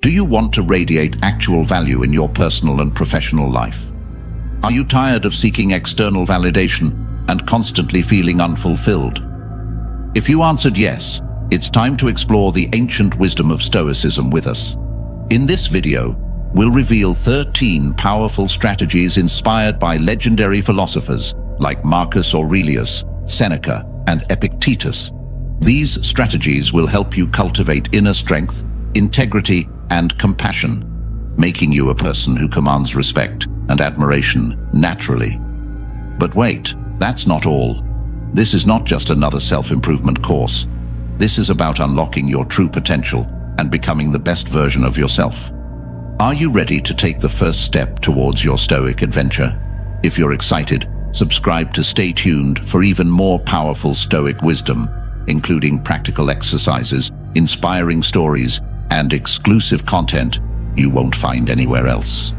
Do you want to radiate actual value in your personal and professional life? Are you tired of seeking external validation and constantly feeling unfulfilled? If you answered yes, it's time to explore the ancient wisdom of Stoicism with us. In this video, we'll reveal 13 powerful strategies inspired by legendary philosophers like Marcus Aurelius, Seneca, and Epictetus. These strategies will help you cultivate inner strength, integrity, and compassion, making you a person who commands respect and admiration naturally. But wait, that's not all. This is not just another self-improvement course. This is about unlocking your true potential and becoming the best version of yourself. Are you ready to take the first step towards your Stoic adventure? If you're excited, subscribe to stay tuned for even more powerful Stoic wisdom, including practical exercises, inspiring stories, and exclusive content you won't find anywhere else.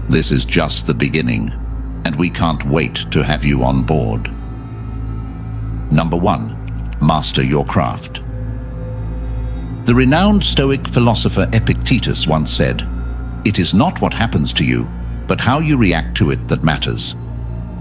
This is just the beginning, and we can't wait to have you on board. Number 1. Master your craft. The renowned Stoic philosopher Epictetus once said, "It is not what happens to you, but how you react to it that matters."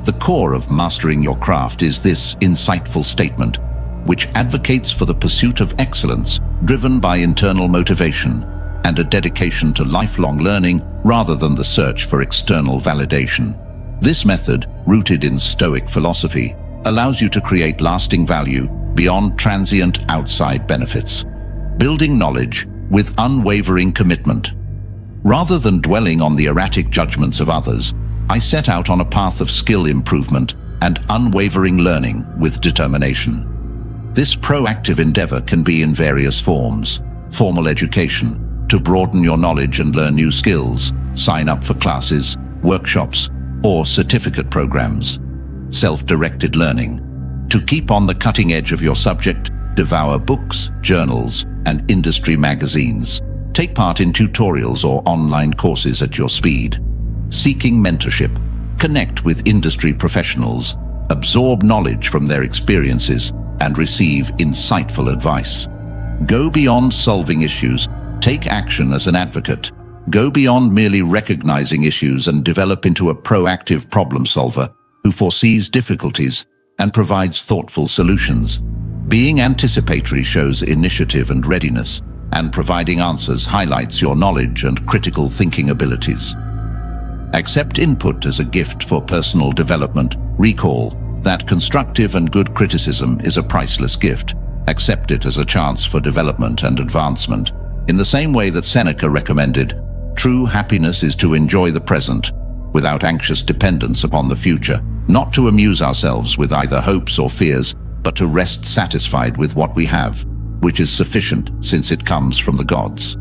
The core of mastering your craft is this insightful statement, which advocates for the pursuit of excellence driven by internal motivation and a dedication to lifelong learning rather than the search for external validation. This method, rooted in Stoic philosophy, allows you to create lasting value beyond transient outside benefits, building knowledge with unwavering commitment. Rather than dwelling on the erratic judgments of others, I set out on a path of skill improvement and unwavering learning with determination. This proactive endeavor can be in various forms: formal education, to broaden your knowledge and learn new skills, sign up for classes, workshops, or certificate programs; self-directed learning, to keep on the cutting edge of your subject, devour books, journals, and industry magazines, take part in tutorials or online courses at your speed; seeking mentorship, connect with industry professionals, absorb knowledge from their experiences, and receive insightful advice. Go beyond solving issues, take action as an advocate. Go beyond merely recognizing issues and develop into a proactive problem solver who foresees difficulties and provides thoughtful solutions. Being anticipatory shows initiative and readiness, and providing answers highlights your knowledge and critical thinking abilities. Accept input as a gift for personal development. Recall that constructive and good criticism is a priceless gift. Accept it as a chance for development and advancement. In the same way that Seneca recommended, true happiness is to enjoy the present without anxious dependence upon the future, not to amuse ourselves with either hopes or fears, but to rest satisfied with what we have, which is sufficient since it comes from the gods.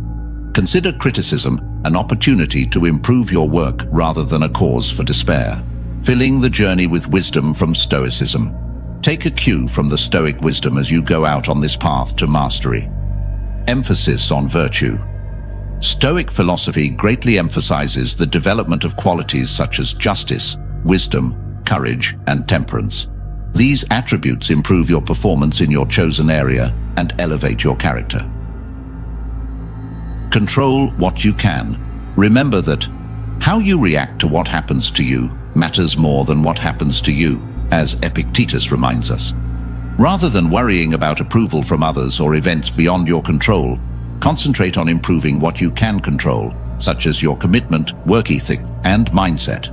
Consider criticism an opportunity to improve your work rather than a cause for despair. Filling the journey with wisdom from Stoicism. Take a cue from the Stoic wisdom as you go out on this path to mastery. Emphasis on virtue. Stoic philosophy greatly emphasizes the development of qualities such as justice, wisdom, courage, and temperance. These attributes improve your performance in your chosen area and elevate your character. Control what you can. Remember that how you react to what happens to you matters more than what happens to you, as Epictetus reminds us. Rather than worrying about approval from others or events beyond your control, concentrate on improving what you can control, such as your commitment, work ethic, and mindset.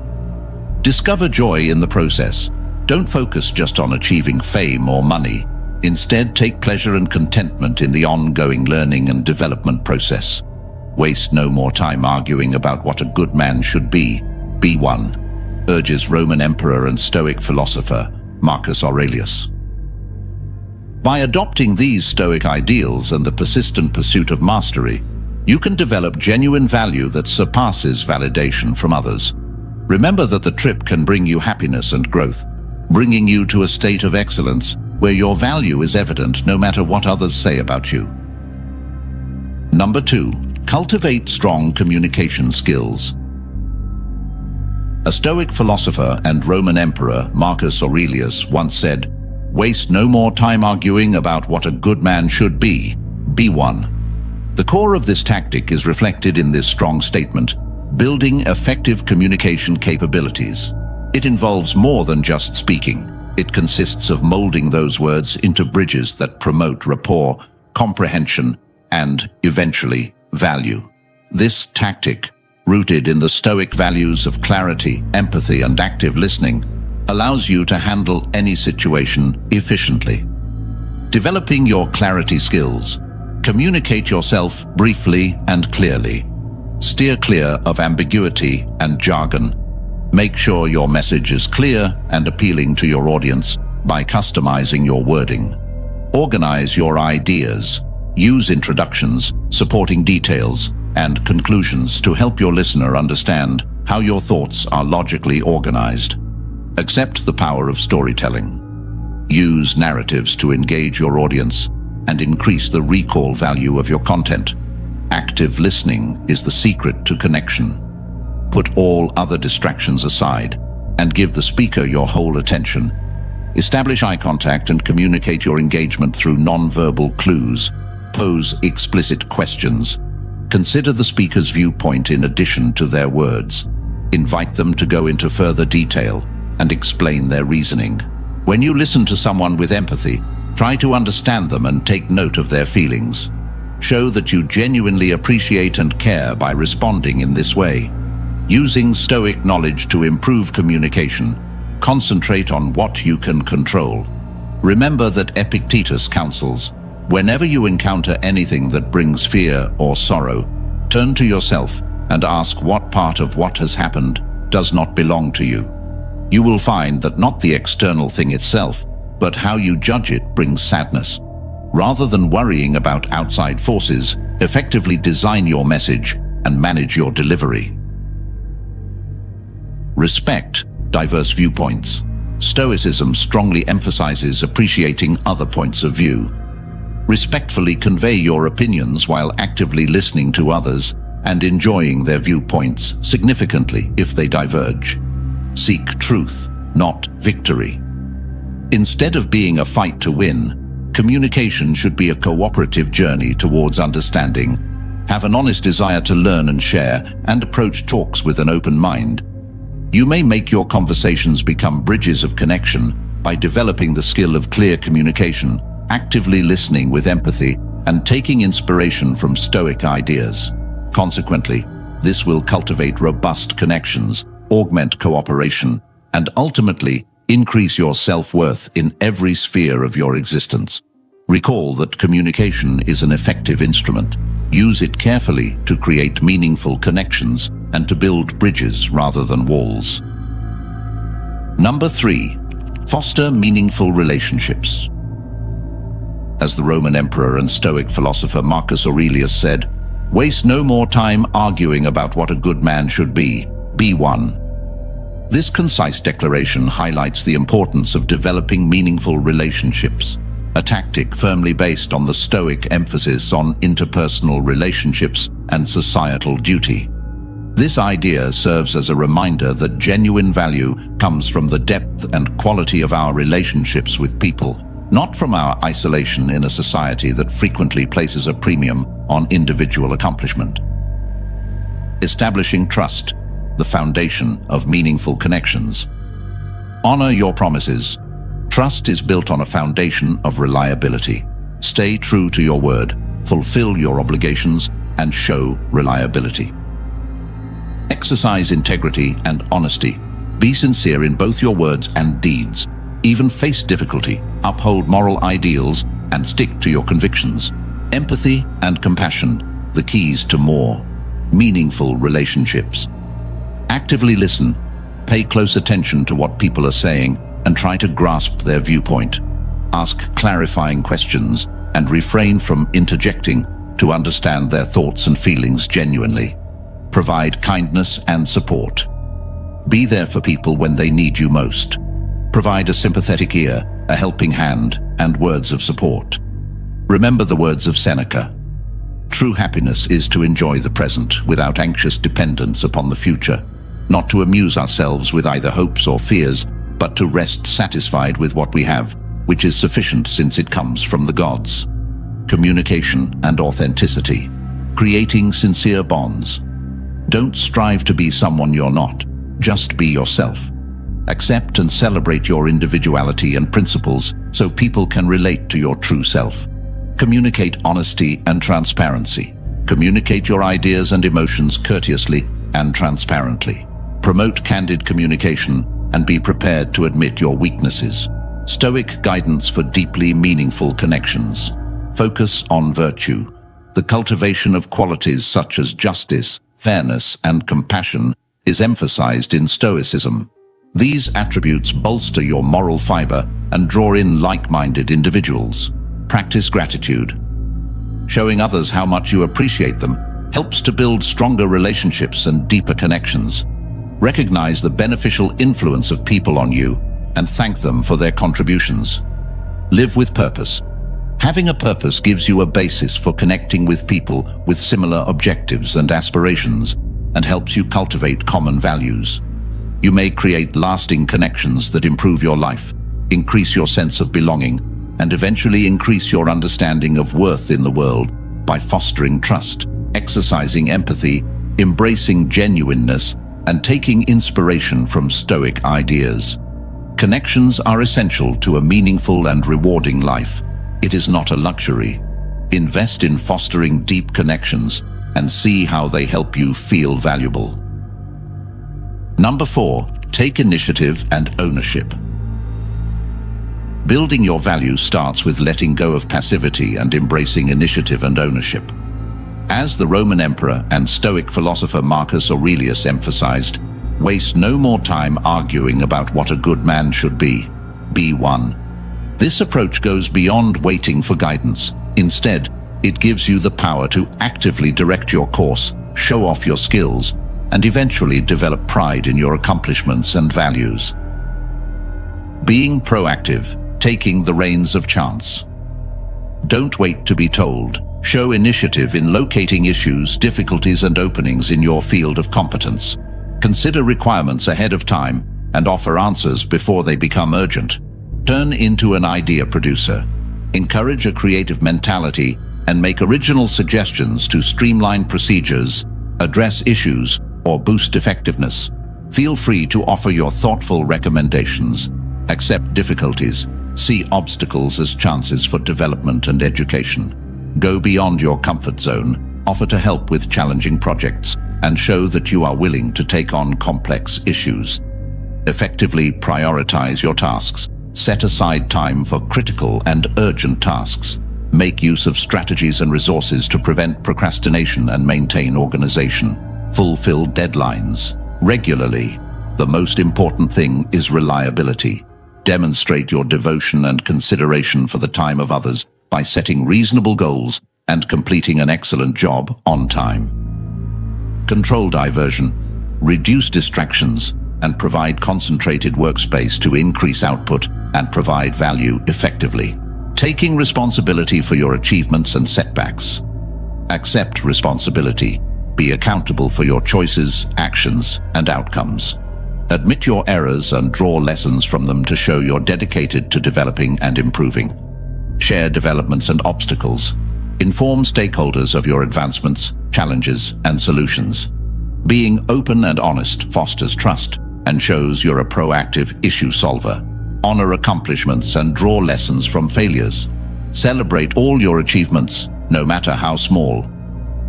Discover joy in the process. Don't focus just on achieving fame or money. Instead, take pleasure and contentment in the ongoing learning and development process. Waste no more time arguing about what a good man should be. Be one, urges Roman emperor and Stoic philosopher Marcus Aurelius. By adopting these Stoic ideals and the persistent pursuit of mastery, you can develop genuine value that surpasses validation from others. Remember that the trip can bring you happiness and growth, bringing you to a state of excellence where your value is evident no matter what others say about you. Number 2. Cultivate strong communication skills. A Stoic philosopher and Roman emperor, Marcus Aurelius, once said, "Waste no more time arguing about what a good man should be one." The core of this tactic is reflected in this strong statement: building effective communication capabilities. It involves more than just speaking. It consists of molding those words into bridges that promote rapport, comprehension, and, eventually, value. This tactic, rooted in the Stoic values of clarity, empathy, and active listening, allows you to handle any situation efficiently. Developing your clarity skills. Communicate yourself briefly and clearly. Steer clear of ambiguity and jargon. Make sure your message is clear and appealing to your audience by customizing your wording. Organize your ideas. Use introductions, supporting details, and conclusions to help your listener understand how your thoughts are logically organized. Accept the power of storytelling. Use narratives to engage your audience and increase the recall value of your content. Active listening is the secret to connection. Put all other distractions aside and give the speaker your whole attention. Establish eye contact and communicate your engagement through non-verbal clues. Pose explicit questions. Consider the speaker's viewpoint in addition to their words. Invite them to go into further detail and explain their reasoning. When you listen to someone with empathy, try to understand them and take note of their feelings. Show that you genuinely appreciate and care by responding in this way. Using Stoic knowledge to improve communication, concentrate on what you can control. Remember that Epictetus counsels, whenever you encounter anything that brings fear or sorrow, turn to yourself and ask what part of what has happened does not belong to you. You will find that not the external thing itself, but how you judge it brings sadness. Rather than worrying about outside forces, effectively design your message and manage your delivery. Respect diverse viewpoints. Stoicism strongly emphasizes appreciating other points of view. Respectfully convey your opinions while actively listening to others and enjoying their viewpoints significantly if they diverge. Seek truth, not victory. Instead of being a fight to win, communication should be a cooperative journey towards understanding. Have an honest desire to learn and share, and approach talks with an open mind. You may make your conversations become bridges of connection by developing the skill of clear communication, actively listening with empathy, and taking inspiration from Stoic ideas. Consequently, this will cultivate robust connections, augment cooperation, and ultimately increase your self-worth in every sphere of your existence. Recall that communication is an effective instrument. Use it carefully to create meaningful connections and to build bridges rather than walls. Number 3. Foster meaningful relationships. As the Roman emperor and Stoic philosopher Marcus Aurelius said, "Waste no more time arguing about what a good man should be. Be one." This concise declaration highlights the importance of developing meaningful relationships, a tactic firmly based on the Stoic emphasis on interpersonal relationships and societal duty. This idea serves as a reminder that genuine value comes from the depth and quality of our relationships with people, not from our isolation in a society that frequently places a premium on individual accomplishment. Establishing trust, the foundation of meaningful connections. Honor your promises. Trust is built on a foundation of reliability. Stay true to your word, fulfill your obligations, and show reliability. Exercise integrity and honesty. Be sincere in both your words and deeds. Even face difficulty, uphold moral ideals, and stick to your convictions. Empathy and compassion, the keys to more meaningful relationships. Actively listen, pay close attention to what people are saying, and try to grasp their viewpoint. Ask clarifying questions and refrain from interjecting to understand their thoughts and feelings genuinely. Provide kindness and support. Be there for people when they need you most. Provide a sympathetic ear, a helping hand, and words of support. Remember the words of Seneca. True happiness is to enjoy the present without anxious dependence upon the future, not to amuse ourselves with either hopes or fears, but to rest satisfied with what we have, which is sufficient since it comes from the gods. Communication and authenticity. Creating sincere bonds. Don't strive to be someone you're not. Just be yourself. Accept and celebrate your individuality and principles so people can relate to your true self. Communicate honesty and transparency. Communicate your ideas and emotions courteously and transparently. Promote candid communication and be prepared to admit your weaknesses. Stoic guidance for deeply meaningful connections. Focus on virtue. The cultivation of qualities such as justice, fairness, and compassion is emphasized in Stoicism. These attributes bolster your moral fiber and draw in like-minded individuals. Practice gratitude. Showing others how much you appreciate them helps to build stronger relationships and deeper connections. Recognize the beneficial influence of people on you and thank them for their contributions. Live with purpose. Having a purpose gives you a basis for connecting with people with similar objectives and aspirations and helps you cultivate common values. You may create lasting connections that improve your life, increase your sense of belonging, and eventually increase your understanding of worth in the world by fostering trust, exercising empathy, embracing genuineness, and taking inspiration from Stoic ideas. Connections are essential to a meaningful and rewarding life. It is not a luxury. Invest in fostering deep connections and see how they help you feel valuable. Number 4, take initiative and ownership. Building your values starts with letting go of passivity and embracing initiative and ownership. As the Roman emperor and Stoic philosopher Marcus Aurelius emphasized, waste no more time arguing about what a good man should be. Be one. This approach goes beyond waiting for guidance. Instead, it gives you the power to actively direct your course, show off your skills, and eventually develop pride in your accomplishments and values. Being proactive, taking the reins of chance. Don't wait to be told. Show initiative in locating issues, difficulties, and openings in your field of competence. Consider requirements ahead of time and offer answers before they become urgent. Turn into an idea producer. Encourage a creative mentality and make original suggestions to streamline procedures, address issues, or boost effectiveness. Feel free to offer your thoughtful recommendations. Accept difficulties. See obstacles as chances for development and education. Go beyond your comfort zone, offer to help with challenging projects, and show that you are willing to take on complex issues. Effectively prioritize your tasks. Set aside time for critical and urgent tasks. Make use of strategies and resources to prevent procrastination and maintain organization. Fulfill deadlines regularly. The most important thing is reliability. Demonstrate your devotion and consideration for the time of others by setting reasonable goals and completing an excellent job on time. Control diversion. Reduce distractions and provide concentrated workspace to increase output and provide value effectively. Taking responsibility for your achievements and setbacks. Accept responsibility. Be accountable for your choices, actions, and outcomes. Admit your errors and draw lessons from them to show you're dedicated to developing and improving. Share developments and obstacles. Inform stakeholders of your advancements, challenges, and solutions. Being open and honest fosters trust and shows you're a proactive issue solver. Honor accomplishments and draw lessons from failures. Celebrate all your achievements, no matter how small.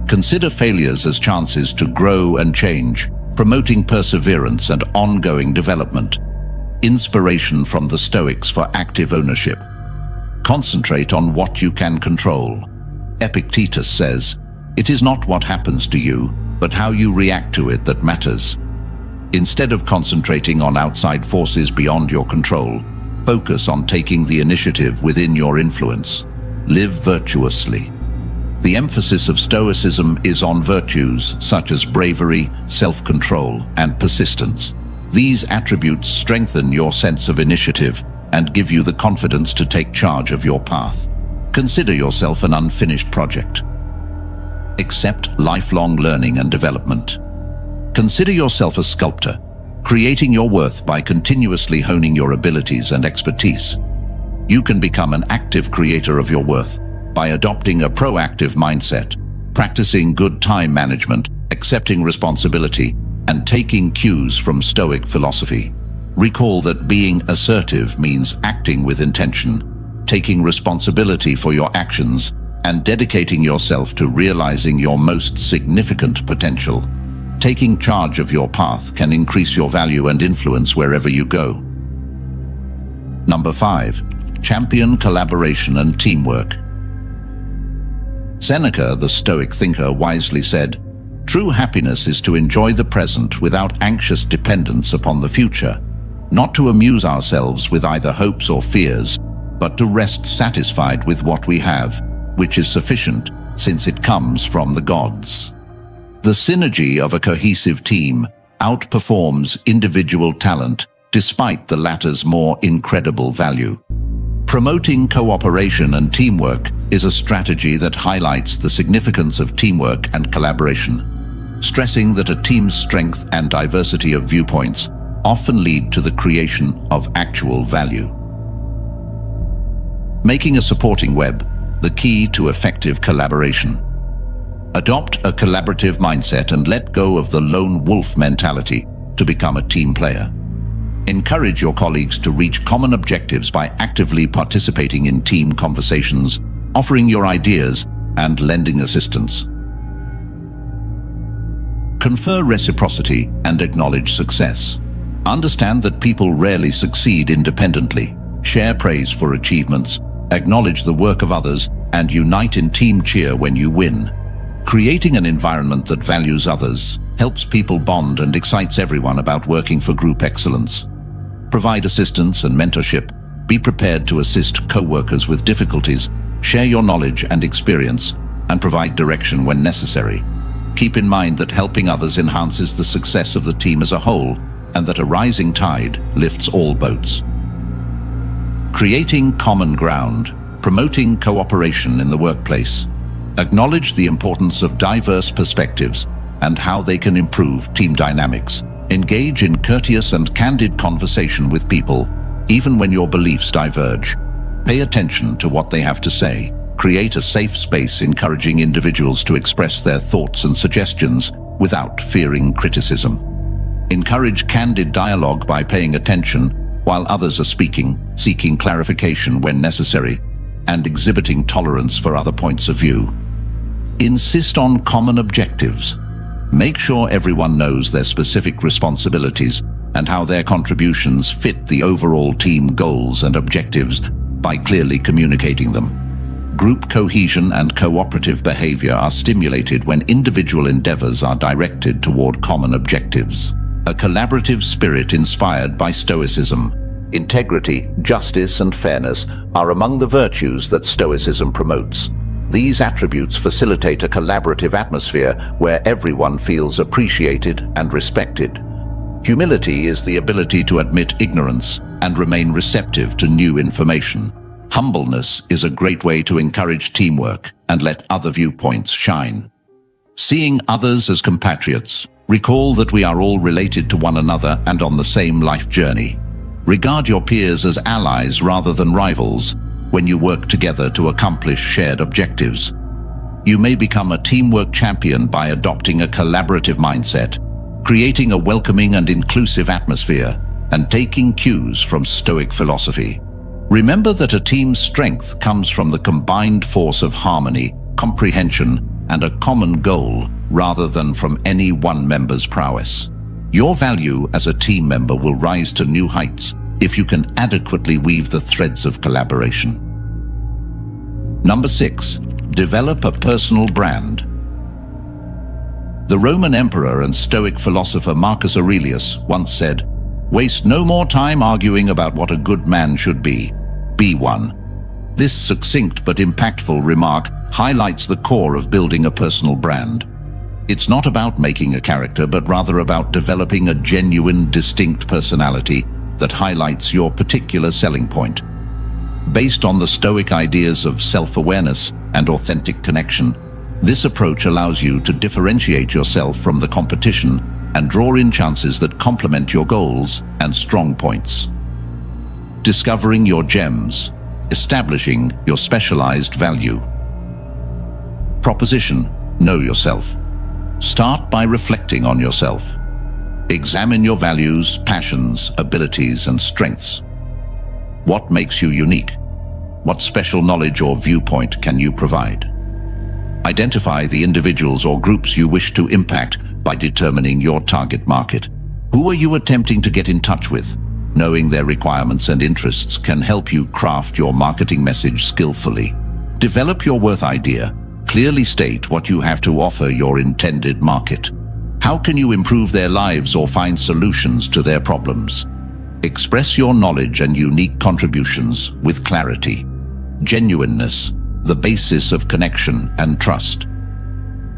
Consider failures as chances to grow and change, promoting perseverance and ongoing development. Inspiration from the Stoics for active ownership. Concentrate on what you can control. Epictetus says, "It is not what happens to you, but how you react to it that matters." Instead of concentrating on outside forces beyond your control, focus on taking the initiative within your influence. Live virtuously. The emphasis of Stoicism is on virtues such as bravery, self-control, and persistence. These attributes strengthen your sense of initiative and give you the confidence to take charge of your path. Consider yourself an unfinished project. Accept lifelong learning and development. Consider yourself a sculptor, creating your worth by continuously honing your abilities and expertise. You can become an active creator of your worth by adopting a proactive mindset, practicing good time management, accepting responsibility, and taking cues from Stoic philosophy. Recall that being assertive means acting with intention, taking responsibility for your actions, and dedicating yourself to realizing your most significant potential. Taking charge of your path can increase your value and influence wherever you go. Number 5. Champion collaboration and teamwork. Seneca, the Stoic thinker, wisely said, "True happiness is to enjoy the present without anxious dependence upon the future, not to amuse ourselves with either hopes or fears, but to rest satisfied with what we have, which is sufficient, since it comes from the gods." The synergy of a cohesive team outperforms individual talent, despite the latter's more incredible value. Promoting cooperation and teamwork is a strategy that highlights the significance of teamwork and collaboration, stressing that a team's strength and diversity of viewpoints often lead to the creation of actual value. Making a supporting web, the key to effective collaboration. Adopt a collaborative mindset and let go of the lone wolf mentality to become a team player. Encourage your colleagues to reach common objectives by actively participating in team conversations, offering your ideas, and lending assistance. Confer reciprocity and acknowledge success. Understand that people rarely succeed independently. Share praise for achievements, acknowledge the work of others, and unite in team cheer when you win. Creating an environment that values others helps people bond and excites everyone about working for group excellence. Provide assistance and mentorship. Be prepared to assist co-workers with difficulties, share your knowledge and experience, and provide direction when necessary. Keep in mind that helping others enhances the success of the team as a whole, and that a rising tide lifts all boats. Creating common ground, promoting cooperation in the workplace. Acknowledge the importance of diverse perspectives and how they can improve team dynamics. Engage in courteous and candid conversation with people, even when your beliefs diverge. Pay attention to what they have to say. Create a safe space encouraging individuals to express their thoughts and suggestions without fearing criticism. Encourage candid dialogue by paying attention while others are speaking, seeking clarification when necessary, and exhibiting tolerance for other points of view. Insist on common objectives. Make sure everyone knows their specific responsibilities and how their contributions fit the overall team goals and objectives by clearly communicating them. Group cohesion and cooperative behavior are stimulated when individual endeavors are directed toward common objectives. A collaborative spirit inspired by Stoicism. Integrity, justice, and fairness are among the virtues that Stoicism promotes. These attributes facilitate a collaborative atmosphere where everyone feels appreciated and respected. Humility is the ability to admit ignorance and remain receptive to new information. Humbleness is a great way to encourage teamwork and let other viewpoints shine. Seeing others as compatriots. Recall that we are all related to one another and on the same life journey. Regard your peers as allies rather than rivals when you work together to accomplish shared objectives. You may become a teamwork champion by adopting a collaborative mindset, creating a welcoming and inclusive atmosphere, and taking cues from Stoic philosophy. Remember that a team's strength comes from the combined force of harmony, comprehension, and a common goal, rather than from any one member's prowess. Your value as a team member will rise to new heights if you can adequately weave the threads of collaboration. Number 6. Develop a personal brand. The Roman emperor and Stoic philosopher Marcus Aurelius once said, "Waste no more time arguing about what a good man should be. Be one." This succinct but impactful remark highlights the core of building a personal brand. It's not about making a character, but rather about developing a genuine, distinct personality that highlights your particular selling point. Based on the Stoic ideas of self-awareness and authentic connection, this approach allows you to differentiate yourself from the competition and draw in chances that complement your goals and strong points. Discovering your gems, establishing your specialized value. Proposition: Know yourself. Start by reflecting on yourself. Examine your values, passions, abilities, and strengths. What makes you unique? What special knowledge or viewpoint can you provide? Identify the individuals or groups you wish to impact by determining your target market. Who are you attempting to get in touch with? Knowing their requirements and interests can help you craft your marketing message skillfully. Develop your worth idea. Clearly state what you have to offer your intended market. How can you improve their lives or find solutions to their problems? Express your knowledge and unique contributions with clarity. Genuineness, the basis of connection and trust.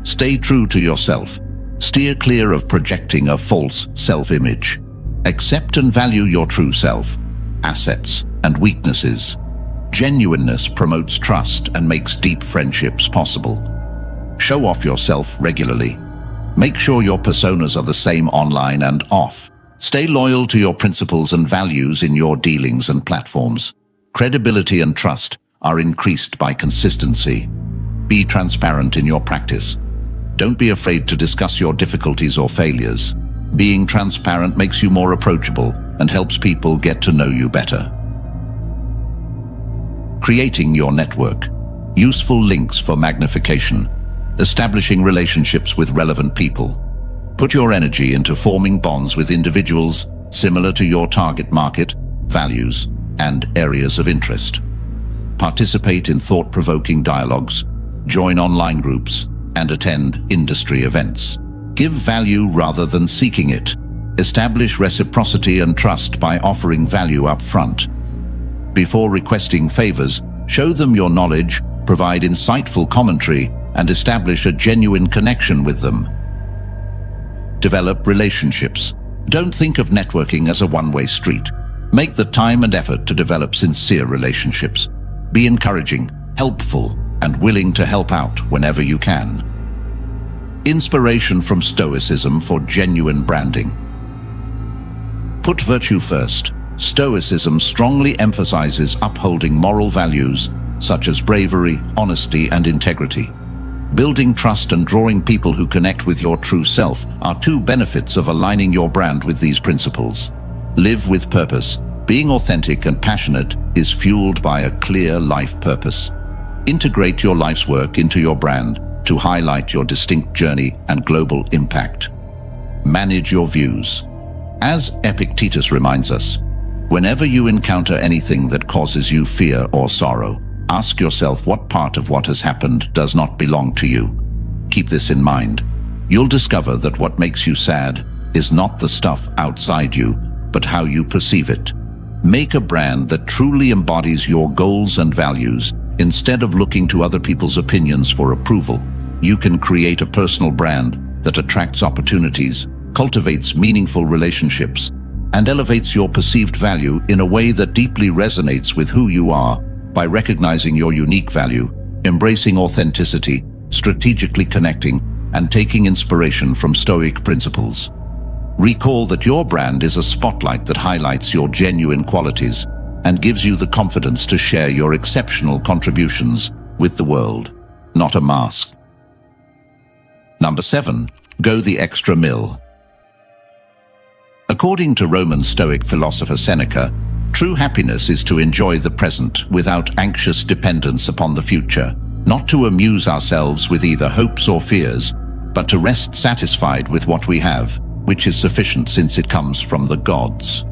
Stay true to yourself. Steer clear of projecting a false self-image. Accept and value your true self, assets, and weaknesses. Genuineness promotes trust and makes deep friendships possible. Show off yourself regularly. Make sure your personas are the same online and off. Stay loyal to your principles and values in your dealings and platforms. Credibility and trust are increased by consistency. Be transparent in your practice. Don't be afraid to discuss your difficulties or failures. Being transparent makes you more approachable and helps people get to know you better. Creating your network. Useful links for magnification. Establishing relationships with relevant people. Put your energy into forming bonds with individuals similar to your target market, values, and areas of interest. Participate in thought-provoking dialogues, join online groups, and attend industry events. Give value rather than seeking it. Establish reciprocity and trust by offering value up front. Before requesting favors, show them your knowledge, provide insightful commentary, and establish a genuine connection with them. Develop relationships. Don't think of networking as a one-way street. Make the time and effort to develop sincere relationships. Be encouraging, helpful, and willing to help out whenever you can. Inspiration from Stoicism for genuine branding. Put virtue first. Stoicism strongly emphasizes upholding moral values such as bravery, honesty, and integrity. Building trust and drawing people who connect with your true self are two benefits of aligning your brand with these principles. Live with purpose. Being authentic and passionate is fueled by a clear life purpose. Integrate your life's work into your brand to highlight your distinct journey and global impact. Manage your views. As Epictetus reminds us, whenever you encounter anything that causes you fear or sorrow, ask yourself what part of what has happened does not belong to you. Keep this in mind. You'll discover that what makes you sad is not the stuff outside you, but how you perceive it. Make a brand that truly embodies your goals and values instead of looking to other people's opinions for approval. You can create a personal brand that attracts opportunities, cultivates meaningful relationships, and elevates your perceived value in a way that deeply resonates with who you are. By recognizing your unique value, embracing authenticity, strategically connecting, and taking inspiration from Stoic principles. Recall that your brand is a spotlight that highlights your genuine qualities and gives you the confidence to share your exceptional contributions with the world, not a mask. Number 7. Go the extra mile. According to Roman Stoic philosopher Seneca, true happiness is to enjoy the present without anxious dependence upon the future, not to amuse ourselves with either hopes or fears, but to rest satisfied with what we have, which is sufficient since it comes from the gods.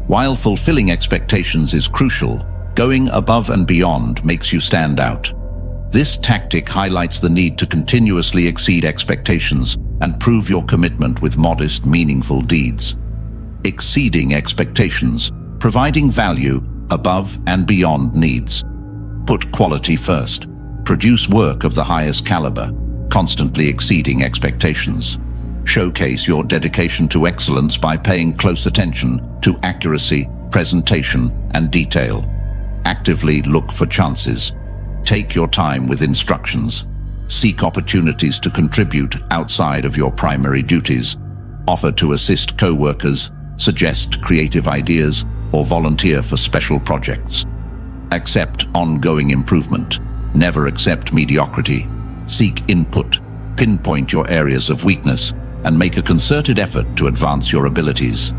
While fulfilling expectations is crucial, going above and beyond makes you stand out. This tactic highlights the need to continuously exceed expectations and prove your commitment with modest, meaningful deeds. Exceeding expectations, providing value above and beyond needs. Put quality first. Produce work of the highest caliber, constantly exceeding expectations. Showcase your dedication to excellence by paying close attention to accuracy, presentation, and detail. Actively look for chances. Take your time with instructions. Seek opportunities to contribute outside of your primary duties. Offer to assist co-workers, suggest creative ideas, or volunteer for special projects. Accept ongoing improvement. Never accept mediocrity. Seek input. pinpoint your areas of weakness, and make a concerted effort to advance your abilities,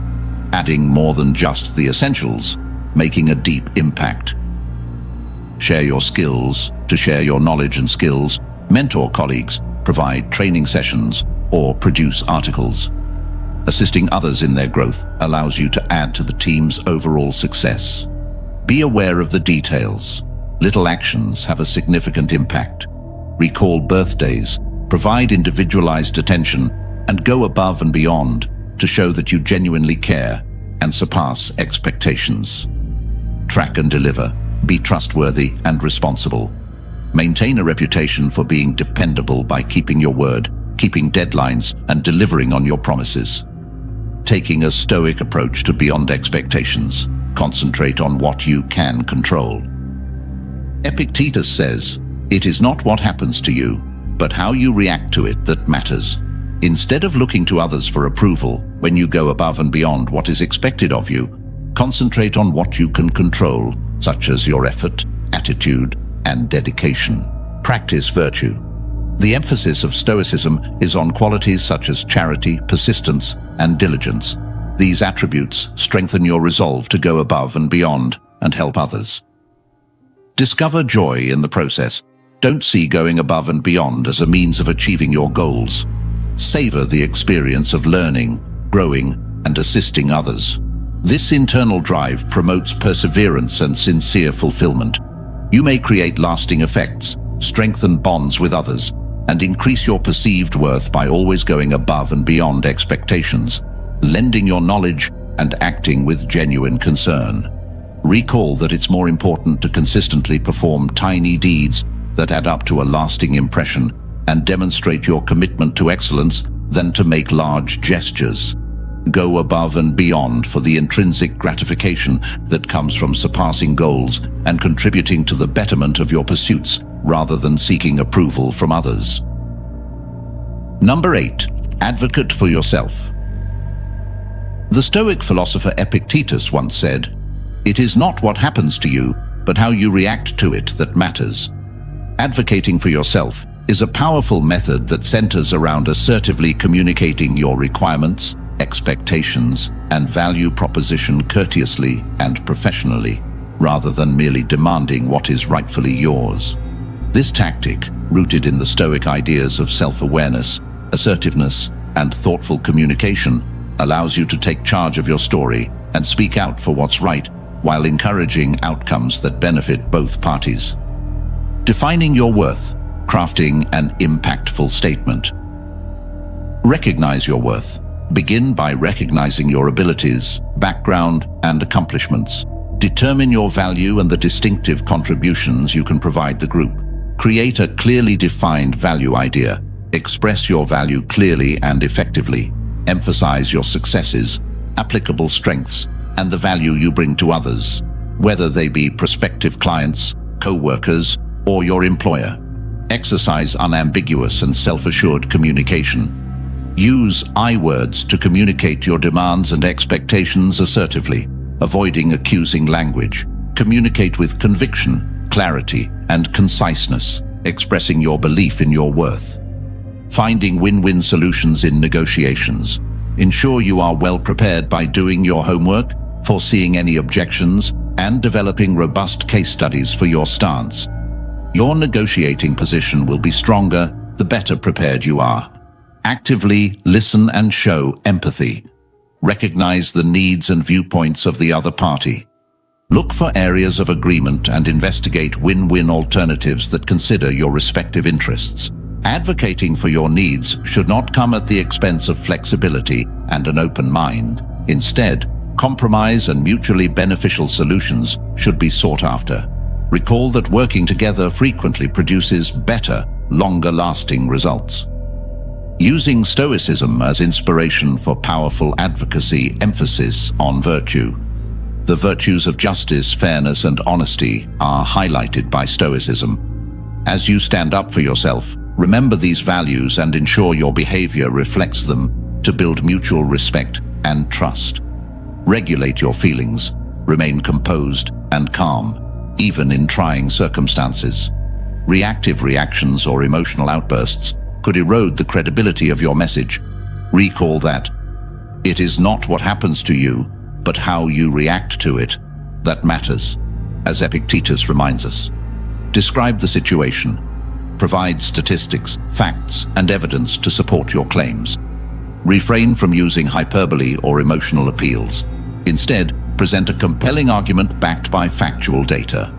adding more than just the essentials, making a deep impact. Share your skills to share your knowledge and skills, mentor colleagues, provide training sessions, or produce articles. Assisting others in their growth allows you to add to the team's overall success. Be aware of the details. Little actions have a significant impact. Recall birthdays, provide individualized attention, and go above and beyond to show that you genuinely care and surpass expectations. Track and deliver. Be trustworthy and responsible. Maintain a reputation for being dependable by keeping your word, keeping deadlines, and delivering on your promises. Taking a Stoic approach to beyond expectations, concentrate on what you can control. Epictetus says, "It is not what happens to you, but how you react to it that matters." Instead of looking to others for approval when you go above and beyond what is expected of you, concentrate on what you can control, such as your effort, attitude, and dedication. Practice virtue. The emphasis of Stoicism is on qualities such as charity, persistence, and diligence. These attributes strengthen your resolve to go above and beyond and help others. Discover joy in the process. Don't see going above and beyond as a means of achieving your goals. Savor the experience of learning, growing, and assisting others. This internal drive promotes perseverance and sincere fulfillment. You may create lasting effects, strengthen bonds with others, and increase your perceived worth by always going above and beyond expectations, lending your knowledge and acting with genuine concern. Recall that it's more important to consistently perform tiny deeds that add up to a lasting impression and demonstrate your commitment to excellence than to make large gestures. Go above and beyond for the intrinsic gratification that comes from surpassing goals and contributing to the betterment of your pursuits rather than seeking approval from others. Number 8. Advocate for yourself. The Stoic philosopher Epictetus once said, "It is not what happens to you, but how you react to it that matters." Advocating for yourself is a powerful method that centers around assertively communicating your requirements, expectations, and value proposition courteously and professionally, rather than merely demanding what is rightfully yours. This tactic, rooted in the Stoic ideas of self-awareness, assertiveness, and thoughtful communication, allows you to take charge of your story and speak out for what's right while encouraging outcomes that benefit both parties. Defining your worth, crafting an impactful statement. Recognize your worth. Begin by recognizing your abilities, background, and accomplishments. Determine your value and the distinctive contributions you can provide the group. Create a clearly defined value idea. Express your value clearly and effectively. Emphasize your successes, applicable strengths, and the value you bring to others, whether they be prospective clients, co-workers, or your employer. Exercise unambiguous and self-assured communication. Use I words to communicate your demands and expectations assertively, avoiding accusing language. Communicate with conviction, clarity, and conciseness, expressing your belief in your worth. Finding win-win solutions in negotiations. Ensure you are well prepared by doing your homework, foreseeing any objections, and developing robust case studies for your stance. Your negotiating position will be stronger the better prepared you are. Actively listen and show empathy. Recognize the needs and viewpoints of the other party. Look for areas of agreement and investigate win-win alternatives that consider your respective interests. Advocating for your needs should not come at the expense of flexibility and an open mind. Instead, compromise and mutually beneficial solutions should be sought after. Recall that working together frequently produces better, longer-lasting results. Using Stoicism as inspiration for powerful advocacy, emphasis on virtue. The virtues of justice, fairness, and honesty are highlighted by Stoicism. As you stand up for yourself, remember these values and ensure your behavior reflects them to build mutual respect and trust. Regulate your feelings, remain composed and calm, even in trying circumstances. Reactive reactions or emotional outbursts could erode the credibility of your message. Recall that it is not what happens to you, but how you react to it, that matters, as Epictetus reminds us. Describe the situation. Provide statistics, facts, and evidence to support your claims. Refrain from using hyperbole or emotional appeals. Instead, present a compelling argument backed by factual data.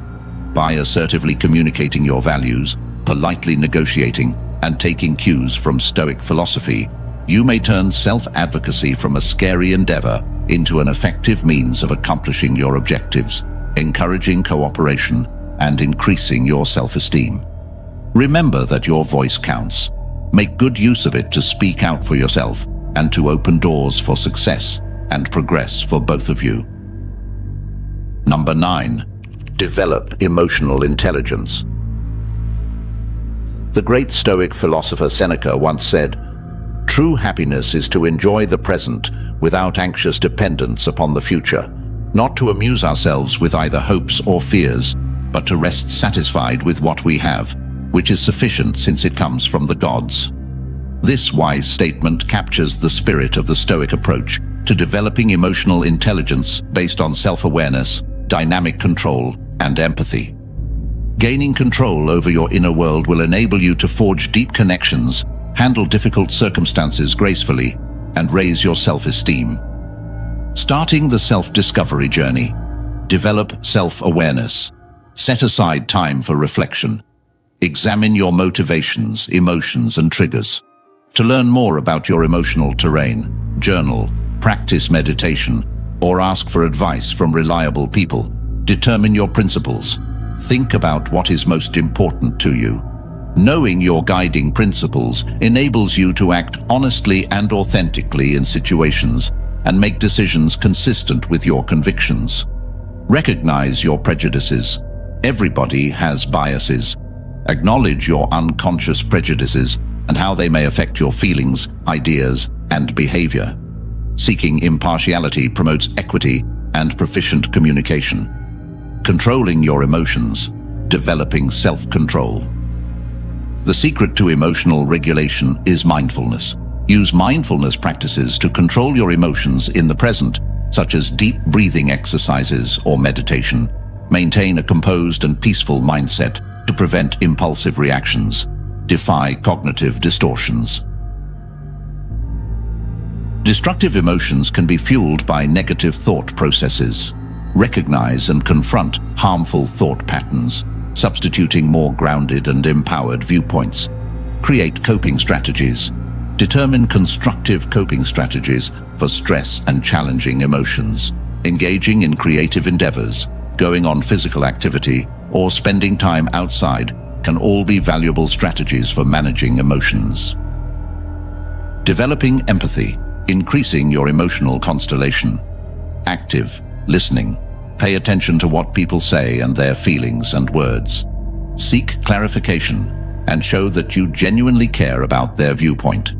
By assertively communicating your values, politely negotiating, and taking cues from Stoic philosophy, you may turn self-advocacy from a scary endeavor into an effective means of accomplishing your objectives, encouraging cooperation, and increasing your self-esteem. Remember that your voice counts. Make good use of it to speak out for yourself and to open doors for success and progress for both of you. Number 9. Develop emotional intelligence. The great Stoic philosopher Seneca once said, "True happiness is to enjoy the present without anxious dependence upon the future, not to amuse ourselves with either hopes or fears, but to rest satisfied with what we have, which is sufficient since it comes from the gods." This wise statement captures the spirit of the Stoic approach to developing emotional intelligence based on self-awareness, dynamic control, and empathy. Gaining control over your inner world will enable you to forge deep connections, handle difficult circumstances gracefully, and raise your self-esteem. Starting the self-discovery journey. Develop self-awareness. Set aside time for reflection. Examine your motivations, emotions, and triggers. To learn more about your emotional terrain, journal, practice meditation, or ask for advice from reliable people. Determine your principles. Think about what is most important to you. Knowing your guiding principles enables you to act honestly and authentically in situations and make decisions consistent with your convictions. Recognize your prejudices. Everybody has biases. Acknowledge your unconscious prejudices and how they may affect your feelings, ideas, and behavior. Seeking impartiality promotes equity and proficient communication. Controlling your emotions. Developing self-control. The secret to emotional regulation is mindfulness. Use mindfulness practices to control your emotions in the present, such as deep breathing exercises or meditation. Maintain a composed and peaceful mindset to prevent impulsive reactions. Defy cognitive distortions. Destructive emotions can be fueled by negative thought processes. Recognize and confront harmful thought patterns, substituting more grounded and empowered viewpoints. Create coping strategies. Determine constructive coping strategies for stress and challenging emotions. Engaging in creative endeavors, going on physical activity, or spending time outside can all be valuable strategies for managing emotions. Developing empathy, increasing your emotional constellation. Active listening. Pay attention to what people say and their feelings and words. Seek clarification and show that you genuinely care about their viewpoint.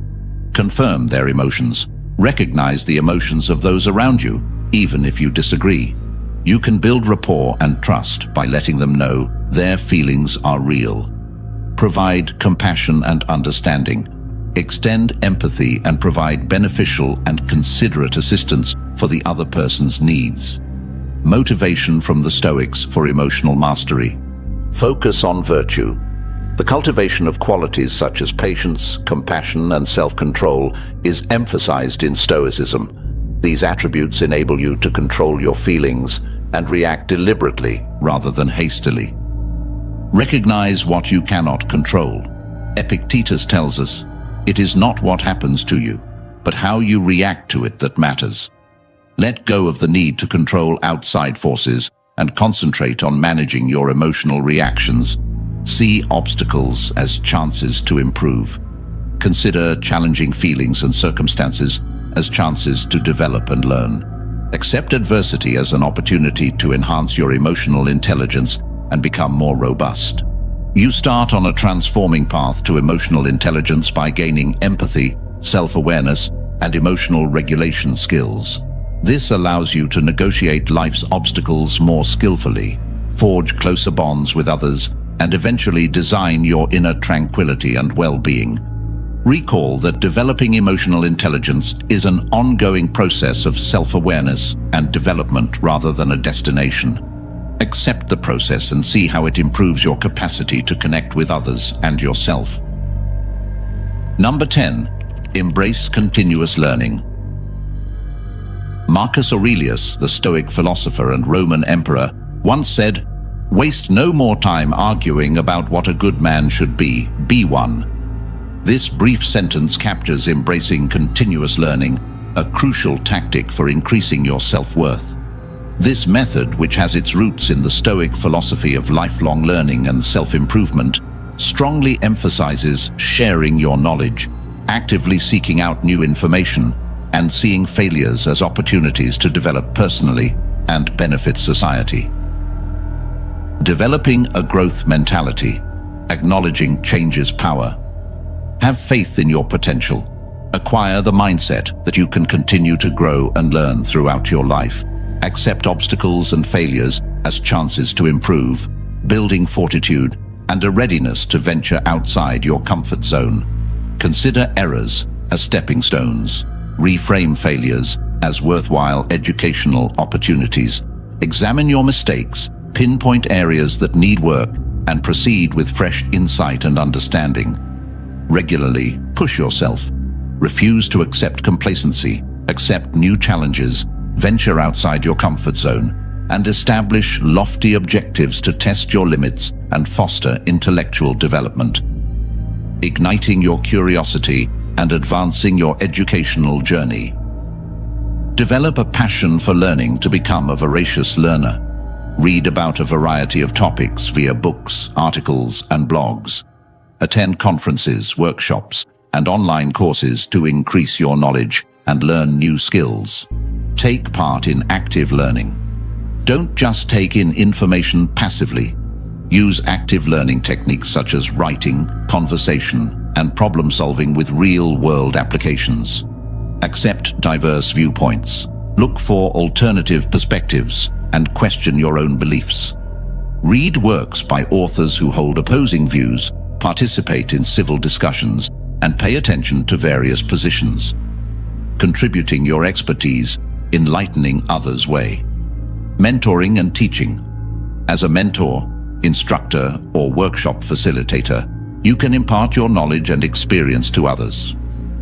Confirm their emotions. Recognize the emotions of those around you, even if you disagree. You can build rapport and trust by letting them know their feelings are real. Provide compassion and understanding. Extend empathy and provide beneficial and considerate assistance for the other person's needs. Motivation from the Stoics for emotional mastery. Focus on virtue. The cultivation of qualities such as patience, compassion, and self-control is emphasized in Stoicism. These attributes enable you to control your feelings and react deliberately rather than hastily. Recognize what you cannot control. Epictetus tells us, "It is not what happens to you, but how you react to it that matters." Let go of the need to control outside forces and concentrate on managing your emotional reactions. See obstacles as chances to improve. Consider challenging feelings and circumstances as chances to develop and learn. Accept adversity as an opportunity to enhance your emotional intelligence and become more robust. You start on a transforming path to emotional intelligence by gaining empathy, self-awareness, and emotional regulation skills. This allows you to negotiate life's obstacles more skillfully, forge closer bonds with others, and eventually design your inner tranquility and well-being. Recall that developing emotional intelligence is an ongoing process of self-awareness and development rather than a destination. Accept the process and see how it improves your capacity to connect with others and yourself. Number 10. Embrace continuous learning. Marcus Aurelius, the Stoic philosopher and Roman emperor, once said, "Waste no more time arguing about what a good man should be one." This brief sentence captures embracing continuous learning, a crucial tactic for increasing your self-worth. This method, which has its roots in the Stoic philosophy of lifelong learning and self-improvement, strongly emphasizes sharing your knowledge, actively seeking out new information, and seeing failures as opportunities to develop personally and benefit society. Developing a growth mentality, acknowledging change's power. Have faith in your potential. Acquire the mindset that you can continue to grow and learn throughout your life. Accept obstacles and failures as chances to improve, building fortitude and a readiness to venture outside your comfort zone. Consider errors as stepping stones. Reframe failures as worthwhile educational opportunities. Examine your mistakes, pinpoint areas that need work, and proceed with fresh insight and understanding. Regularly push yourself. Refuse to accept complacency. Accept new challenges. Venture outside your comfort zone. And establish lofty objectives to test your limits and foster intellectual development. Igniting your curiosity and advancing your educational journey. Develop a passion for learning to become a voracious learner. Read about a variety of topics via books, articles, and blogs. Attend conferences, workshops, and online courses to increase your knowledge and learn new skills. Take part in active learning. Don't just take in information passively. Use active learning techniques such as writing, conversation, and problem-solving with real-world applications. Accept diverse viewpoints. Look for alternative perspectives and question your own beliefs. Read works by authors who hold opposing views, participate in civil discussions, and pay attention to various positions. Contributing your expertise, enlightening others' way. Mentoring and teaching. As a mentor, instructor, or workshop facilitator, you can impart your knowledge and experience to others.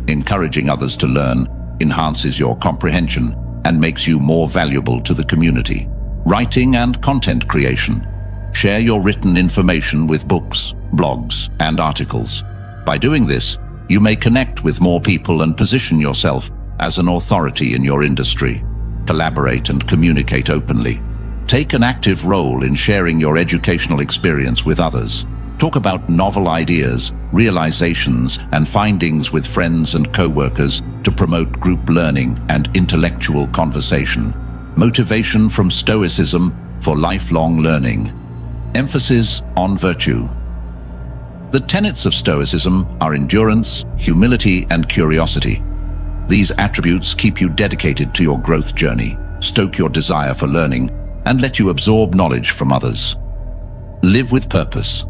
Encouraging others to learn enhances your comprehension and makes you more valuable to the community. Writing and content creation. Share your written information with books, blogs, and articles. By doing this, you may connect with more people and position yourself as an authority in your industry. Collaborate and communicate openly. Take an active role in sharing your educational experience with others. Talk about novel ideas, realizations, and findings with friends and co-workers to promote group learning and intellectual conversation. Motivation from Stoicism for lifelong learning. Emphasis on virtue. The tenets of Stoicism are endurance, humility, and curiosity. These attributes keep you dedicated to your growth journey, stoke your desire for learning, and let you absorb knowledge from others. Live with purpose.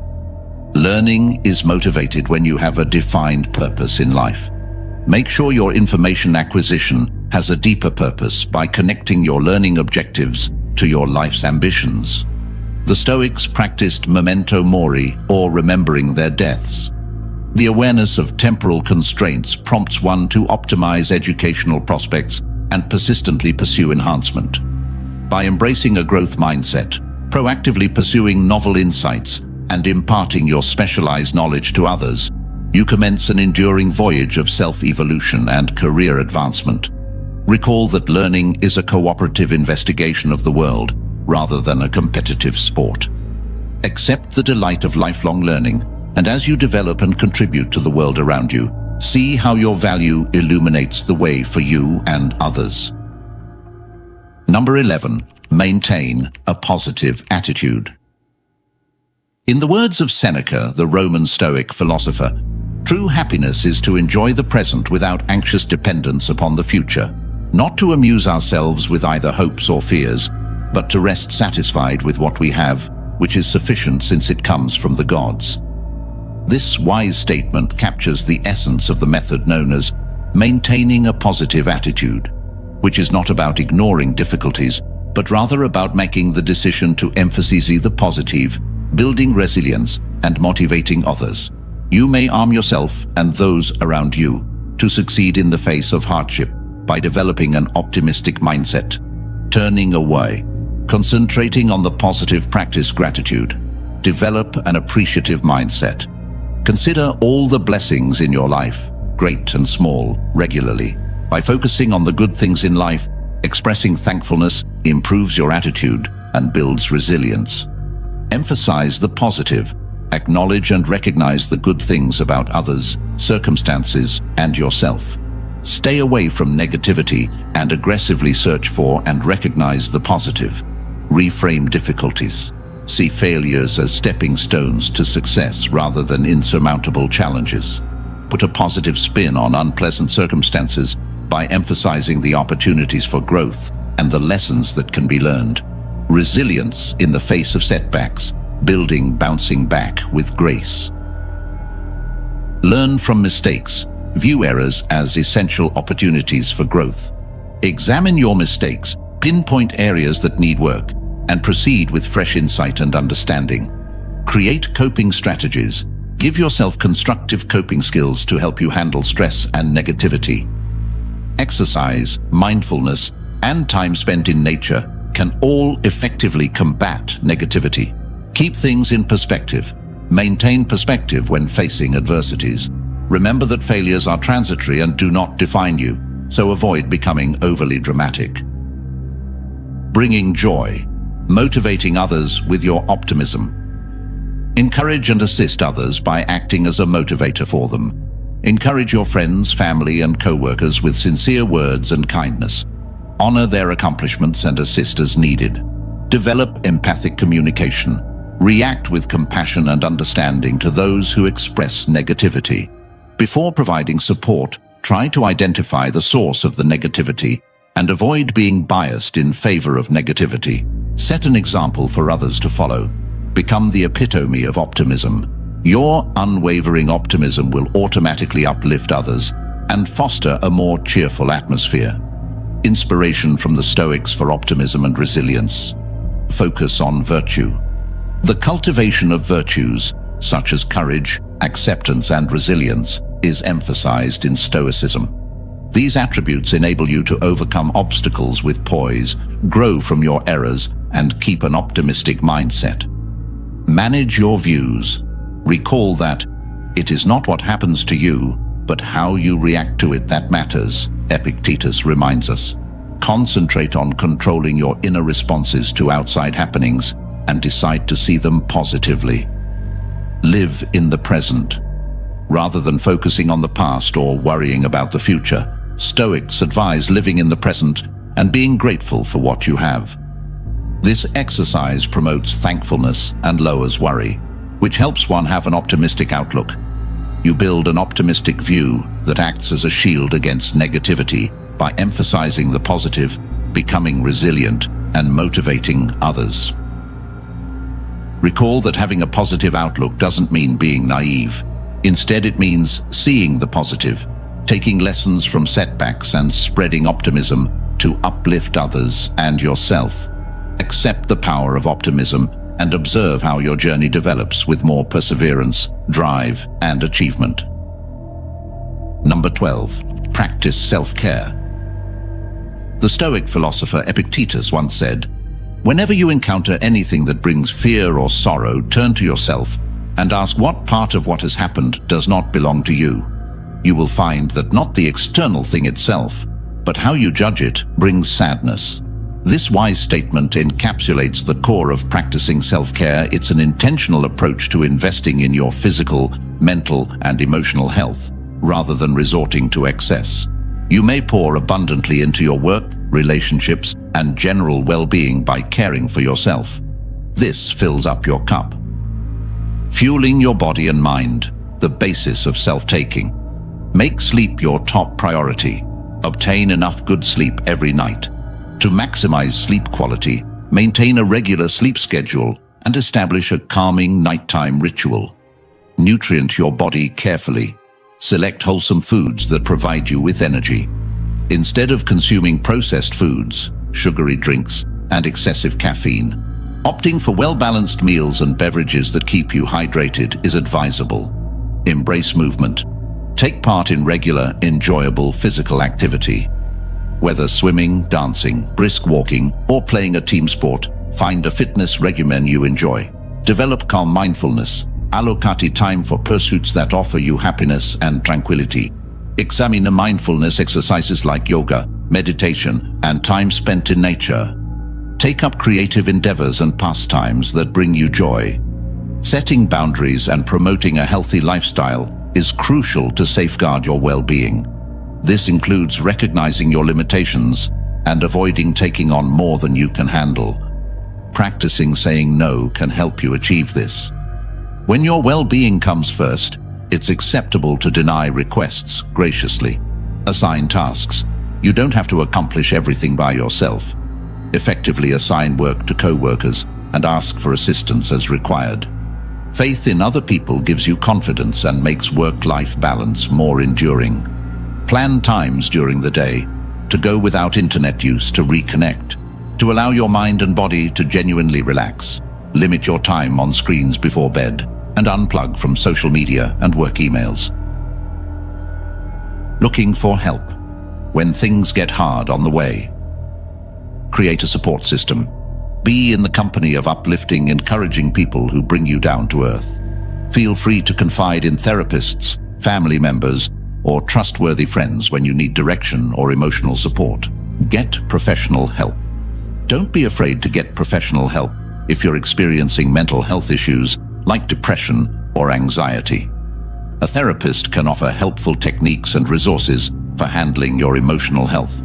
Learning is motivated when you have a defined purpose in life. Make sure your information acquisition has a deeper purpose by connecting your learning objectives to your life's ambitions. The Stoics practiced memento mori, or remembering their deaths. The awareness of temporal constraints prompts one to optimize educational prospects and persistently pursue enhancement. By embracing a growth mindset, proactively pursuing novel insights, and imparting your specialized knowledge to others, you commence an enduring voyage of self-evolution and career advancement. Recall that learning is a cooperative investigation of the world, rather than a competitive sport. Accept the delight of lifelong learning, and as you develop and contribute to the world around you, see how your value illuminates the way for you and others. Number 11. Maintain a positive attitude. In the words of Seneca, the Roman Stoic philosopher, true happiness is to enjoy the present without anxious dependence upon the future, not to amuse ourselves with either hopes or fears, but to rest satisfied with what we have, which is sufficient since it comes from the gods. This wise statement captures the essence of the method known as maintaining a positive attitude, which is not about ignoring difficulties, but rather about making the decision to emphasize the positive, building resilience, and motivating others. You may arm yourself and those around you to succeed in the face of hardship by developing an optimistic mindset, turning away, concentrating on the positive practice gratitude. Develop an appreciative mindset. Consider all the blessings in your life, great and small, regularly. By focusing on the good things in life, expressing thankfulness improves your attitude and builds resilience. Emphasize the positive. Acknowledge and recognize the good things about others, circumstances, and yourself. Stay away from negativity and aggressively search for and recognize the positive. Reframe difficulties. See failures as stepping stones to success rather than insurmountable challenges. Put a positive spin on unpleasant circumstances by emphasizing the opportunities for growth and the lessons that can be learned. Resilience in the face of setbacks, building bouncing back with grace. Learn from mistakes. View errors as essential opportunities for growth. Examine your mistakes, pinpoint areas that need work, and proceed with fresh insight and understanding. Create coping strategies. Give yourself constructive coping skills to help you handle stress and negativity. Exercise, mindfulness, and time spent in nature can all effectively combat negativity. Keep things in perspective. Maintain perspective when facing adversities. Remember that failures are transitory and do not define you, so avoid becoming overly dramatic. Bringing joy. Motivating others with your optimism. Encourage and assist others by acting as a motivator for them. Encourage your friends, family, and co-workers with sincere words and kindness. Honor their accomplishments and assist as needed. Develop empathic communication. React with compassion and understanding to those who express negativity. Before providing support, try to identify the source of the negativity and avoid being biased in favor of negativity. Set an example for others to follow. Become the epitome of optimism. Your unwavering optimism will automatically uplift others and foster a more cheerful atmosphere. Inspiration from the Stoics for optimism and resilience. Focus on virtue. The cultivation of virtues, such as courage, acceptance, and resilience, is emphasized in Stoicism. These attributes enable you to overcome obstacles with poise, grow from your errors, and keep an optimistic mindset. Manage your views. Recall that it is not what happens to you, but how you react to it that matters, Epictetus reminds us. Concentrate on controlling your inner responses to outside happenings and decide to see them positively. Live in the present. Rather than focusing on the past or worrying about the future, Stoics advise living in the present and being grateful for what you have. This exercise promotes thankfulness and lowers worry, which helps one have an optimistic outlook. You build an optimistic view that acts as a shield against negativity by emphasizing the positive, becoming resilient, and motivating others. Recall that having a positive outlook doesn't mean being naive. Instead, it means seeing the positive, taking lessons from setbacks and spreading optimism to uplift others and yourself. Accept the power of optimism and observe how your journey develops with more perseverance, drive, and achievement. Number 12. Practice self-care. The Stoic philosopher Epictetus once said, "Whenever you encounter anything that brings fear or sorrow, turn to yourself and ask what part of what has happened does not belong to you. You will find that not the external thing itself, but how you judge it brings sadness." This wise statement encapsulates the core of practicing self-care. It's an intentional approach to investing in your physical, mental, and emotional health, rather than resorting to excess. You may pour abundantly into your work, relationships, and general well-being by caring for yourself. This fills up your cup. Fueling your body and mind, the basis of self-taking. Make sleep your top priority. Obtain enough good sleep every night. To maximize sleep quality, maintain a regular sleep schedule and establish a calming nighttime ritual. Nutrient your body carefully. Select wholesome foods that provide you with energy. Instead of consuming processed foods, sugary drinks, and excessive caffeine, opting for well-balanced meals and beverages that keep you hydrated is advisable. Embrace movement. Take part in regular, enjoyable physical activity. Whether swimming, dancing, brisk walking, or playing a team sport, find a fitness regimen you enjoy. Develop calm mindfulness. Allocate time for pursuits that offer you happiness and tranquility. Examine mindfulness exercises like yoga, meditation, and time spent in nature. Take up creative endeavors and pastimes that bring you joy. Setting boundaries and promoting a healthy lifestyle is crucial to safeguard your well-being. This includes recognizing your limitations and avoiding taking on more than you can handle. Practicing saying no can help you achieve this. When your well-being comes first, it's acceptable to deny requests graciously. Assign tasks. You don't have to accomplish everything by yourself. Effectively assign work to co-workers and ask for assistance as required. Faith in other people gives you confidence and makes work-life balance more enduring. Plan times during the day to go without internet use to reconnect, to allow your mind and body to genuinely relax. Limit your time on screens before bed and unplug from social media and work emails. Looking for help when things get hard on the way. Create a support system. Be in the company of uplifting, encouraging people who bring you down to earth. Feel free to confide in therapists, family members, or trustworthy friends when you need direction or emotional support. Get professional help. Don't be afraid to get professional help if you're experiencing mental health issues like depression or anxiety. A therapist can offer helpful techniques and resources for handling your emotional health.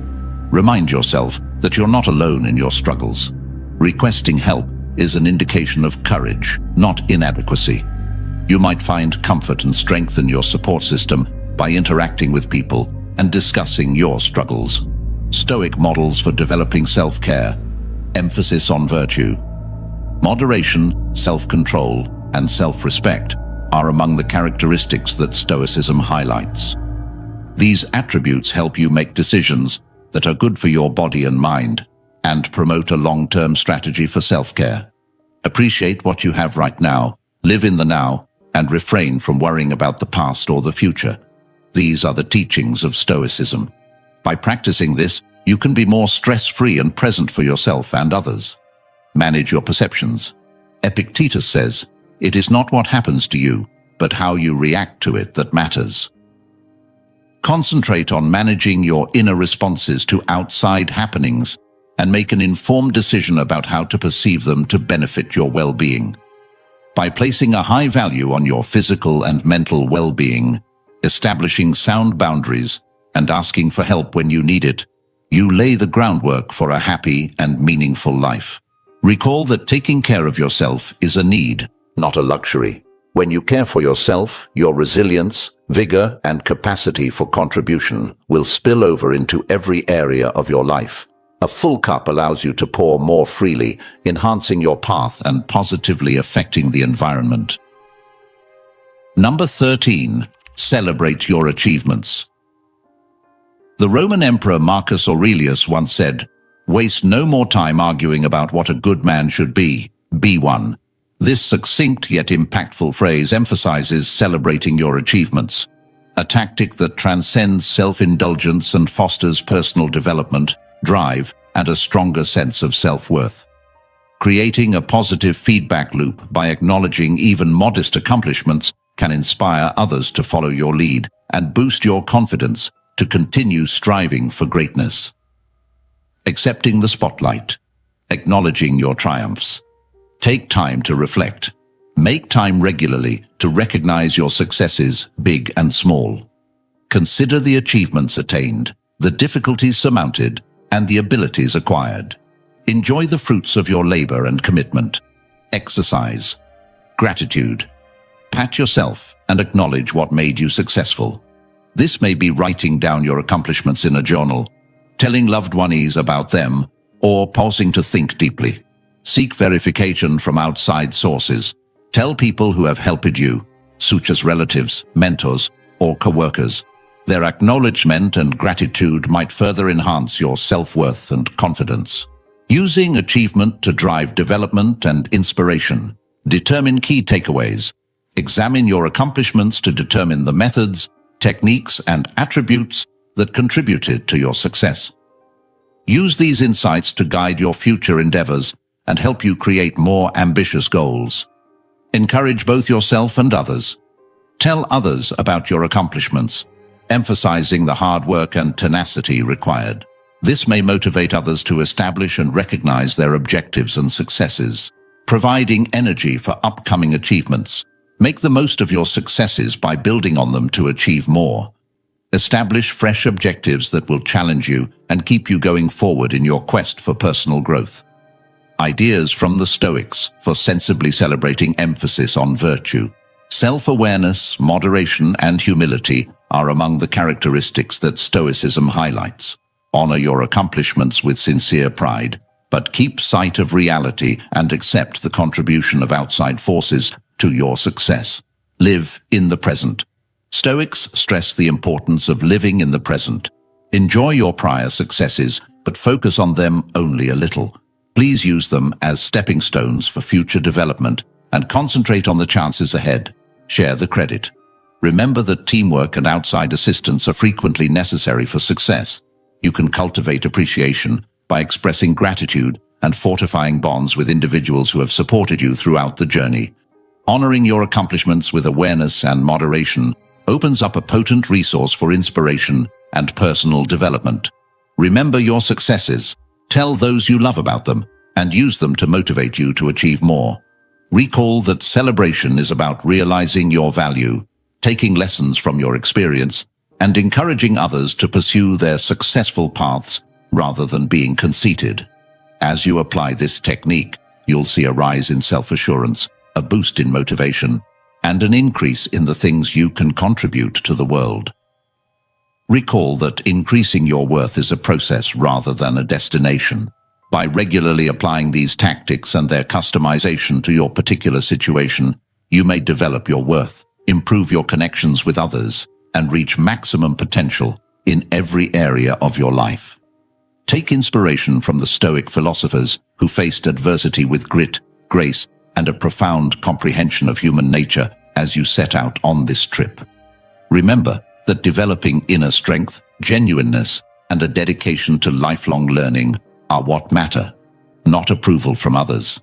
Remind yourself that you're not alone in your struggles. Requesting help is an indication of courage, not inadequacy. You might find comfort and strength in your support system by interacting with people and discussing your struggles. Stoic models for developing self-care. Emphasis on virtue. Moderation, self-control, and self-respect are among the characteristics that Stoicism highlights. These attributes help you make decisions that are good for your body and mind and promote a long-term strategy for self-care. Appreciate what you have right now, live in the now, and refrain from worrying about the past or the future. These are the teachings of Stoicism. By practicing this, you can be more stress-free and present for yourself and others. Manage your perceptions. Epictetus says, "It is not what happens to you, but how you react to it that matters." Concentrate on managing your inner responses to outside happenings and make an informed decision about how to perceive them to benefit your well-being. By placing a high value on your physical and mental well-being, establishing sound boundaries, and asking for help when you need it, you lay the groundwork for a happy and meaningful life. Recall that taking care of yourself is a need, not a luxury. When you care for yourself, your resilience, vigor, and capacity for contribution will spill over into every area of your life. A full cup allows you to pour more freely, enhancing your path and positively affecting the environment. Number 13. Celebrate your achievements. The Roman Emperor Marcus Aurelius once said, "Waste no more time arguing about what a good man should be one." This succinct yet impactful phrase emphasizes celebrating your achievements, a tactic that transcends self-indulgence and fosters personal development, drive, and a stronger sense of self-worth. Creating a positive feedback loop by acknowledging even modest accomplishments can inspire others to follow your lead and boost your confidence to continue striving for greatness. Accepting the spotlight. Acknowledging your triumphs. Take time to reflect. Make time regularly to recognize your successes, big and small. Consider the achievements attained, the difficulties surmounted, and the abilities acquired. Enjoy the fruits of your labor and commitment. Exercise. Gratitude. Pat yourself and acknowledge what made you successful. This may be writing down your accomplishments in a journal, telling loved ones about them, or pausing to think deeply. Seek verification from outside sources. Tell people who have helped you, such as relatives, mentors, or co-workers. Their acknowledgement and gratitude might further enhance your self-worth and confidence. Using achievement to drive development and inspiration. Determine key takeaways. Examine your accomplishments to determine the methods, techniques, and attributes that contributed to your success. Use these insights to guide your future endeavors and help you create more ambitious goals. Encourage both yourself and others. Tell others about your accomplishments, emphasizing the hard work and tenacity required. This may motivate others to establish and recognize their objectives and successes, providing energy for upcoming achievements. Make the most of your successes by building on them to achieve more. Establish fresh objectives that will challenge you and keep you going forward in your quest for personal growth. Ideas from the Stoics for sensibly celebrating emphasis on virtue. Self-awareness, moderation, and humility are among the characteristics that Stoicism highlights. Honor your accomplishments with sincere pride, but keep sight of reality and accept the contribution of outside forces to your success. Live in the present. Stoics stress the importance of living in the present. Enjoy your prior successes, but focus on them only a little. Please use them as stepping stones for future development and concentrate on the chances ahead. Share the credit. Remember that teamwork and outside assistance are frequently necessary for success. You can cultivate appreciation by expressing gratitude and fortifying bonds with individuals who have supported you throughout the journey. Honoring your accomplishments with awareness and moderation opens up a potent resource for inspiration and personal development. Remember your successes, tell those you love about them, and use them to motivate you to achieve more. Recall that celebration is about realizing your value, taking lessons from your experience, and encouraging others to pursue their successful paths rather than being conceited. As you apply this technique, you'll see a rise in self-assurance, a boost in motivation, and an increase in the things you can contribute to the world. Recall that increasing your worth is a process rather than a destination. By regularly applying these tactics and their customization to your particular situation, you may develop your worth, improve your connections with others, and reach maximum potential in every area of your life. Take inspiration from the Stoic philosophers who faced adversity with grit, grace, and a profound comprehension of human nature as you set out on this trip. Remember that developing inner strength, genuineness, and a dedication to lifelong learning are what matter, not approval from others.